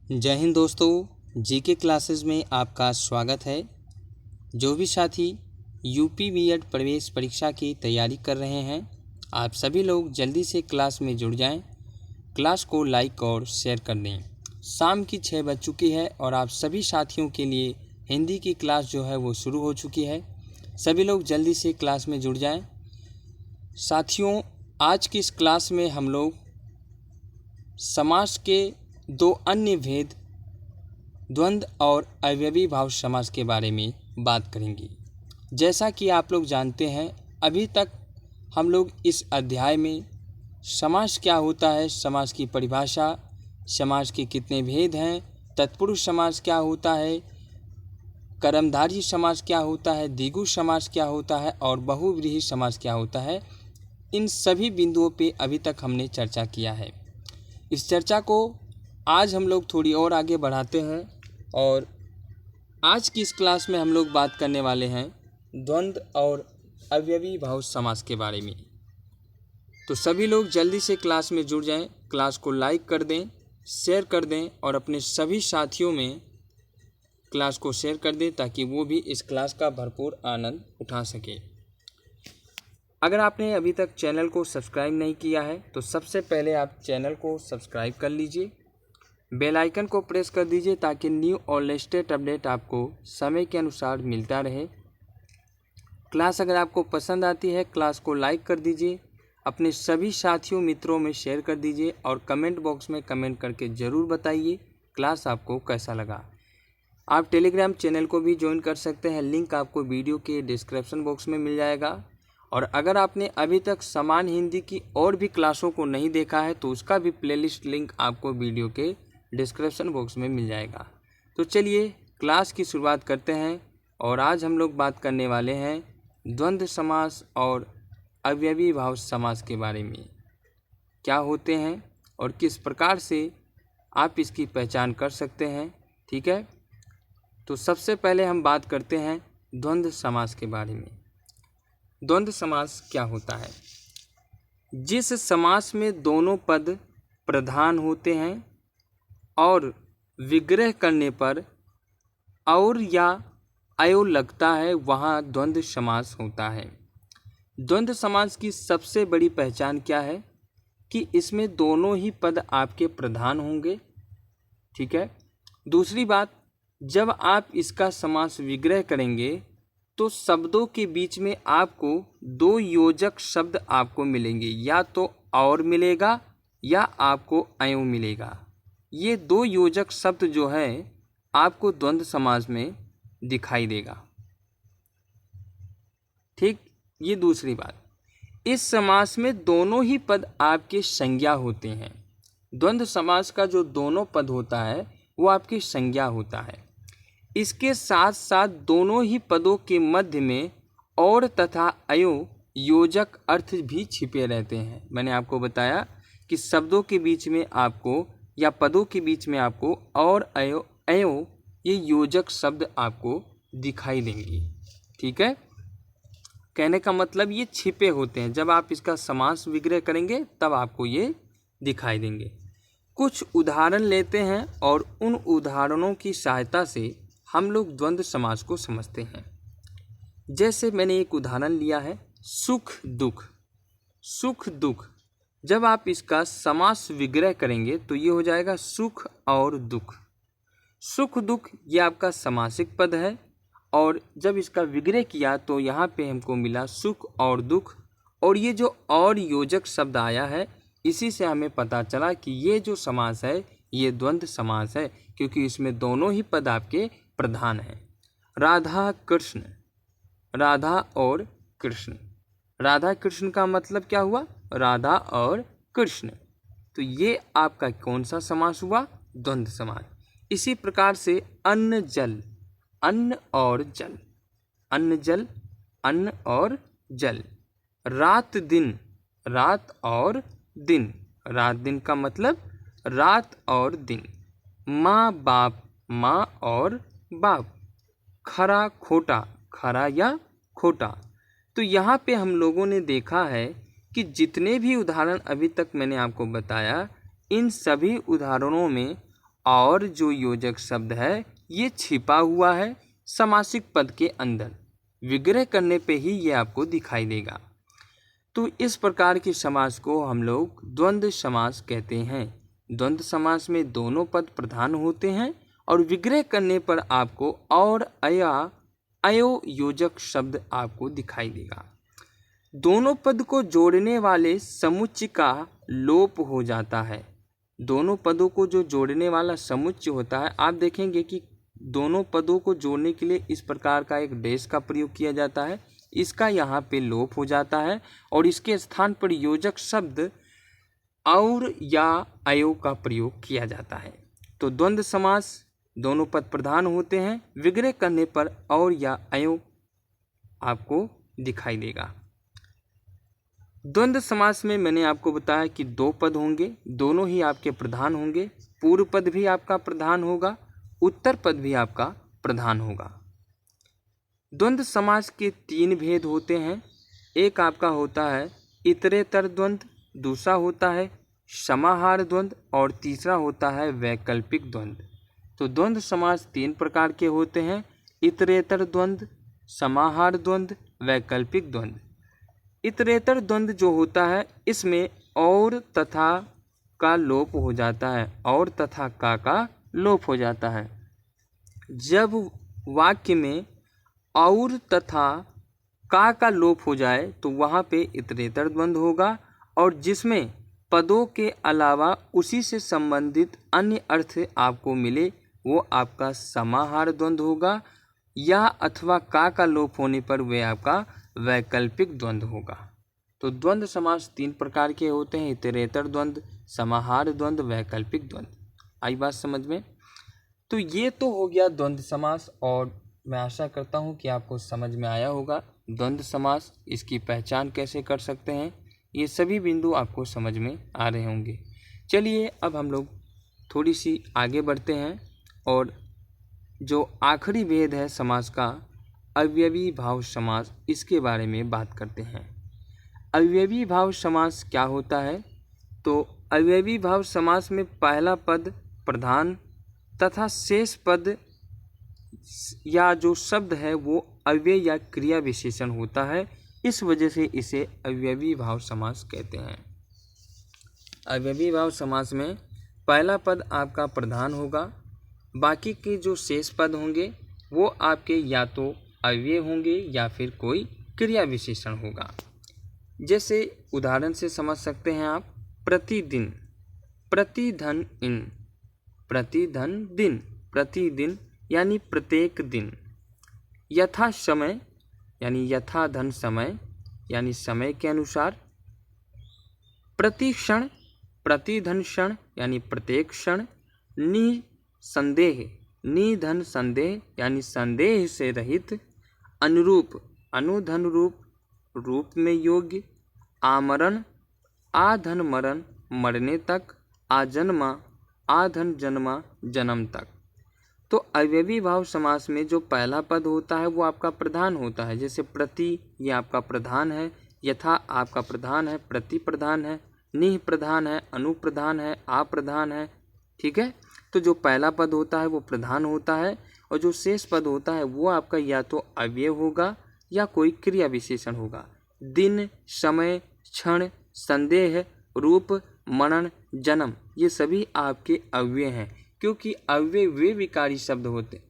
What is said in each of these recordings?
जय हिंद दोस्तों, GK classes में आपका स्वागत है। जो भी साथी यूपी बीएड प्रवेश परीक्षा की तैयारी कर रहे हैं, आप सभी लोग जल्दी से क्लास में जुड़ जाएं। क्लास को लाइक और शेयर कर दें। शाम की 6 बज चुकी है और आप सभी साथियों के लिए हिंदी की क्लास जो है वो शुरू हो चुकी है। सभी लोग जल्दी से क्लास में जुड़ जाएं। साथियों, आज की इस क्लास में हम लोग समास के दो अन्य भेद, द्वंद्व और अवयवी भाव समास के बारे में बात करेंगे। जैसा कि आप लोग जानते हैं, अभी तक हम लोग इस अध्याय में समास क्या होता है, समास की परिभाषा, समास के कितने भेद हैं, तत्पुरुष समास क्या होता है, कर्मधारय समास क्या होता है, द्विगु समास क्या होता है और बहुव्रीहि समास क्या होता है, इन सभी बिंदुओं पे अभी तक हमने चर्चा किया है। इस चर्चा को आज हम लोग थोड़ी और आगे बढ़ाते हैं और आज की इस क्लास में हम लोग बात करने वाले हैं द्वंद्व और अवयवी भाव समास के बारे में। तो सभी लोग जल्दी से क्लास में जुड़ जाएं, क्लास को लाइक कर दें, शेयर कर दें और अपने सभी साथियों में क्लास को शेयर कर दें ताकि वो भी इस क्लास का भरपूर आनंद उठा सके। अगर आपने अभी तक चैनल को सब्सक्राइब नहीं किया है तो सबसे पहले आप चैनल को सब्सक्राइब कर लीजिए, बेल आइकन को प्रेस कर दीजिए ताकि न्यू और लेटेस्ट अपडेट आपको समय के अनुसार मिलता रहे। क्लास अगर आपको पसंद आती है, क्लास को लाइक कर दीजिए, अपने सभी साथियों मित्रों में शेयर कर दीजिए और कमेंट बॉक्स में कमेंट करके ज़रूर बताइए क्लास आपको कैसा लगा। आप टेलीग्राम चैनल को भी ज्वाइन कर सकते हैं, लिंक आपको वीडियो के डिस्क्रिप्शन बॉक्स में मिल जाएगा। और अगर आपने अभी तक समान हिंदी की और भी क्लासों को नहीं देखा है तो उसका भी प्लेलिस्ट लिंक आपको वीडियो के डिस्क्रिप्शन बॉक्स में मिल जाएगा। तो चलिए क्लास की शुरुआत करते हैं और आज हम लोग बात करने वाले हैं द्वंद्व समास और अवयवी भाव समास के बारे में। क्या होते हैं और किस प्रकार से आप इसकी पहचान कर सकते हैं, ठीक है। तो सबसे पहले हम बात करते हैं द्वंद्व समास के बारे में। द्वंद्व समास क्या होता है? जिस समास में दोनों पद प्रधान होते हैं और विग्रह करने पर और या अयो लगता है, वहाँ द्वंद्व समास होता है। द्वंद्व समास की सबसे बड़ी पहचान क्या है कि इसमें दोनों ही पद आपके प्रधान होंगे, ठीक है। दूसरी बात, जब आप इसका समास विग्रह करेंगे तो शब्दों के बीच में आपको दो योजक शब्द आपको मिलेंगे, या तो और मिलेगा या आपको अयो मिलेगा। ये दो योजक शब्द जो है आपको द्वंद्व समास में दिखाई देगा, ठीक। ये दूसरी बात, इस समास में दोनों ही पद आपके संज्ञा होते हैं। द्वंद्व समास का जो दोनों पद होता है वो आपकी संज्ञा होता है। इसके साथ साथ दोनों ही पदों के मध्य में और तथा अयो योजक अर्थ भी छिपे रहते हैं। मैंने आपको बताया कि शब्दों के बीच में आपको या पदों के बीच में आपको और अयो अयो ये योजक शब्द आपको दिखाई देंगे, ठीक है। कहने का मतलब ये छिपे होते हैं, जब आप इसका समास विग्रह करेंगे तब आपको ये दिखाई देंगे। कुछ उदाहरण लेते हैं और उन उदाहरणों की सहायता से हम लोग द्वंद्व समास को समझते हैं। जैसे मैंने एक उदाहरण लिया है सुख दुख। सुख दुख, जब आप इसका समास विग्रह करेंगे तो ये हो जाएगा सुख और दुख। सुख दुख ये आपका समासिक पद है और जब इसका विग्रह किया तो यहाँ पे हमको मिला सुख और दुख, और ये जो और योजक शब्द आया है इसी से हमें पता चला कि ये जो समास है ये द्वंद्व समास है, क्योंकि इसमें दोनों ही पद आपके प्रधान हैं। राधा कृष्ण, राधा और कृष्ण। राधा कृष्ण का मतलब क्या हुआ? राधा और कृष्ण। तो ये आपका कौन सा समास हुआ? द्वंद्व समास। इसी प्रकार से अन्न जल, अन्न और जल, अन्न जल, अन्न और जल। रात दिन, रात और दिन, रात दिन का मतलब रात और दिन। माँ बाप, माँ और बाप। खरा खोटा, खरा या खोटा। तो यहाँ पे हम लोगों ने देखा है कि जितने भी उदाहरण अभी तक मैंने आपको बताया, इन सभी उदाहरणों में और जो योजक शब्द है ये छिपा हुआ है समासिक पद के अंदर, विग्रह करने पे ही ये आपको दिखाई देगा। तो इस प्रकार के समास को हम लोग द्वंद्व समास कहते हैं। द्वंद्व समास में दोनों पद प्रधान होते हैं और विग्रह करने पर आपको और अया अयो योजक शब्द आपको दिखाई देगा। दोनों पद को जोड़ने वाले समुच्चय का लोप हो जाता है। दोनों पदों को जो जोड़ने वाला समुच्चय होता है, आप देखेंगे कि दोनों पदों को जोड़ने के लिए इस प्रकार का एक डैश का प्रयोग किया जाता है, इसका यहाँ पे लोप हो जाता है और इसके स्थान पर योजक शब्द और या अयो का प्रयोग किया जाता है। तो द्वंद्व समास दोनों पद प्रधान होते हैं, विग्रह करने पर और या अयो आपको दिखाई देगा। द्वंद्व समास में मैंने आपको बताया कि दो पद होंगे, दोनों ही आपके प्रधान होंगे। पूर्व पद भी आपका प्रधान होगा, उत्तर पद भी आपका प्रधान होगा। द्वंद्व समास के तीन भेद होते हैं। एक आपका होता है इतरेतर द्वंद्व, दूसरा होता है समाहार द्वंद्व और तीसरा होता है वैकल्पिक द्वंद्व। तो द्वंद्व समास तीन प्रकार के होते हैं, इतरेतर द्वंद्व, समाहार द्वंद्व, वैकल्पिक द्वंद्व। इतरेतर द्वंद्व जो होता है इसमें और तथा का लोप हो जाता है, और तथा का लोप हो जाता है। जब वाक्य में और तथा का लोप हो जाए तो वहाँ पे इतरेतर द्वंद्व होगा, और जिसमें पदों के अलावा उसी से संबंधित अन्य अर्थ आपको मिले वो आपका समाहार द्वंद्व होगा, या अथवा का लोप होने पर वे आपका वैकल्पिक द्वंद्व होगा। तो द्वंद्व समास तीन प्रकार के होते हैं, इतरेतर द्वंद्व, समाहार द्वंद्व, वैकल्पिक द्वंद्व। आई बात समझ में? तो ये तो हो गया द्वंद्व समास, और मैं आशा करता हूँ कि आपको समझ में आया होगा द्वंद्व समास, इसकी पहचान कैसे कर सकते हैं, ये सभी बिंदु आपको समझ में आ रहे होंगे। चलिए अब हम लोग थोड़ी सी आगे बढ़ते हैं और जो आखिरी भेद है समास का, अवयवी भाव समास, इसके बारे में बात करते हैं। अवयवी भाव समास क्या होता है? तो अवयवी भाव समास में पहला पद प्रधान तथा शेष पद या जो शब्द है वो अव्यय या क्रिया विशेषण होता है, इस वजह से इसे अवयवी भाव समास कहते हैं। अवयवी भाव समास में पहला पद आपका प्रधान होगा, बाकी के जो शेष पद होंगे वो आपके या तो अव्यय होंगे या फिर कोई क्रिया विशेषण होगा। जैसे उदाहरण से समझ सकते हैं आप, प्रतिदिन, प्रतिधन इन, प्रतिधन दिन, प्रतिदिन यानी प्रत्येक दिन, यथा समय यानी यथा धन समय यानी समय के अनुसार, प्रतिक्षण, प्रतिधन क्षण यानी प्रत्येक क्षण, निसंदेह, निधन संदेह यानी संदेह से रहित, अनुरूप, अनुधन रूप, रूप में योग्य, आमरण, आधन मरण, मरने तक, आजन्मा, आधन जन्मा, जन्म तक। तो अवयवी भाव समास में जो पहला पद होता है वो आपका प्रधान होता है। जैसे प्रति ये आपका प्रधान है, यथा आपका प्रधान है, प्रति प्रधान है, निह प्रधान है, अनुप्रधान है, अप्रधान है। ठीक है, तो जो पहला पद होता है वो प्रधान होता है, और जो शेष पद होता है वो आपका या तो अव्यय होगा या कोई क्रिया विशेषण होगा। दिन, समय, क्षण, संदेह, रूप, मरण, जन्म, ये सभी आपके अव्यय हैं, क्योंकि अव्यय वे विकारी शब्द होते,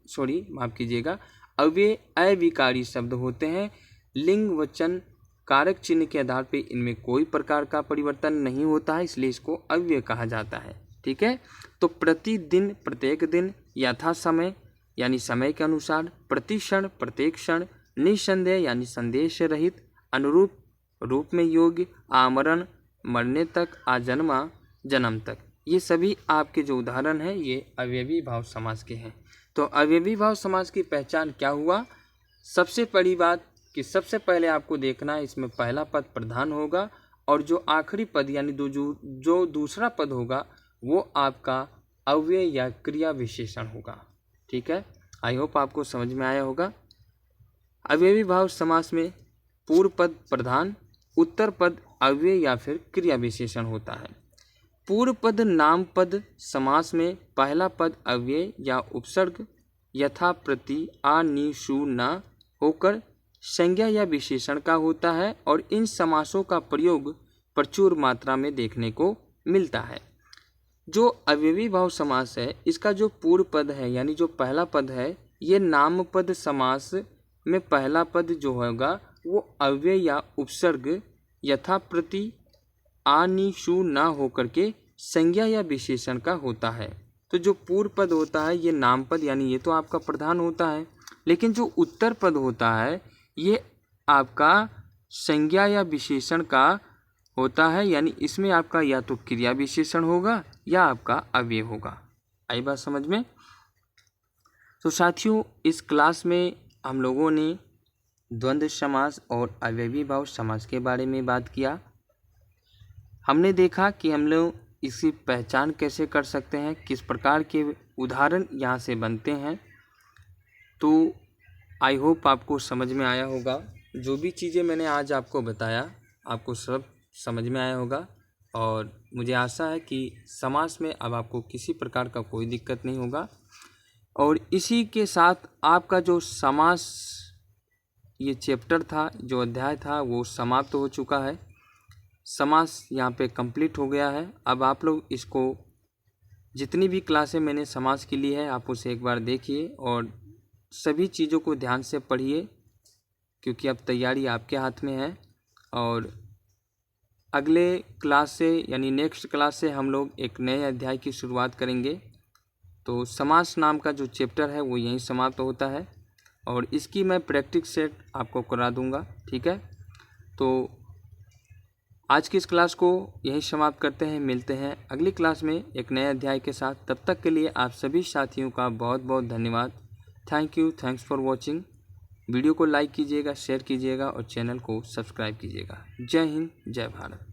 माफ कीजिएगा, अव्यय अविकारी शब्द होते हैं। लिंग वचन कारक चिन्ह के आधार पे इनमें कोई प्रकार का परिवर्तन नहीं होता है, इसलिए इसको अव्यय कहा जाता है। ठीक है, तो प्रतिदिन प्रत्येक दिन, यथा समय यानी समय के अनुसार, प्रतिक्षण प्रत्येक क्षण, निसंदेह यानी संदेह से रहित, अनुरूप रूप में योग्य, आमरण मरने तक, आजन्मा जन्म तक, ये सभी आपके जो उदाहरण हैं ये अवयवी भाव समास के हैं। तो अवयवी भाव समास की पहचान क्या हुआ? सबसे बड़ी बात कि सबसे पहले आपको देखना है इसमें पहला पद प्रधान होगा, और जो आखिरी पद यानी जो दूसरा पद होगा वो आपका अव्यय या क्रिया विशेषण होगा। ठीक है, आई होप आपको समझ में आया होगा। अवयवी भाव समास में पूर्व पद प्रधान, उत्तर पद अव्यय या फिर क्रिया विशेषण होता है। पूर्व पद नामपद समास में पहला पद अव्यय या उपसर्ग यथा प्रति आ नि शु न होकर संज्ञा या विशेषण का होता है और इन समासों का प्रयोग प्रचुर मात्रा में देखने को मिलता है। जो अव्ययी भाव समास है इसका जो पूर्व पद है यानी जो पहला पद है ये नामपद समास में पहला पद जो होगा वो अव्यय या उपसर्ग यथा प्रति आ नि शु न होकर के संज्ञा या विशेषण का होता है। तो जो पूर्व पद होता है ये नामपद यानी ये तो आपका प्रधान होता है, लेकिन जो उत्तर पद होता है ये आपका संज्ञा या विशेषण का होता है, यानी इसमें आपका या तो क्रिया विशेषण होगा या आपका अव्यय होगा। आई बात समझ में? तो साथियों इस क्लास में हम लोगों ने द्वंद्व समास और अव्ययी भाव समास के बारे में बात किया। हमने देखा कि हम लोग इसकी पहचान कैसे कर सकते हैं, किस प्रकार के उदाहरण यहाँ से बनते हैं। तो आई होप आपको समझ में आया होगा। जो भी चीज़ें मैंने आज आपको बताया आपको सब समझ में आया होगा और मुझे आशा है कि समास में अब आपको किसी प्रकार का कोई दिक्कत नहीं होगा। और इसी के साथ आपका जो समास ये चैप्टर था, जो अध्याय था, वो समाप्त हो चुका है। समास यहाँ पे कंप्लीट हो गया है। अब आप लोग इसको जितनी भी क्लासें मैंने समास की ली है आप उसे एक बार देखिए और सभी चीज़ों को ध्यान से पढ़िए, क्योंकि अब तैयारी आपके हाथ में है। और अगले क्लास से यानी नेक्स्ट क्लास से हम लोग एक नए अध्याय की शुरुआत करेंगे। तो समास नाम का जो चैप्टर है वो यहीं समाप्त होता है और इसकी मैं प्रैक्टिस सेट आपको करा दूंगा। ठीक है, तो आज की इस क्लास को यहीं समाप्त करते हैं। मिलते हैं अगली क्लास में एक नए अध्याय के साथ। तब तक के लिए आप सभी साथियों का बहुत बहुत धन्यवाद। Thank you, thanks for watching. Video को लाइक कीजिएगा, शेयर कीजिएगा और चैनल को सब्सक्राइब कीजिएगा। जय हिंद, जय भारत।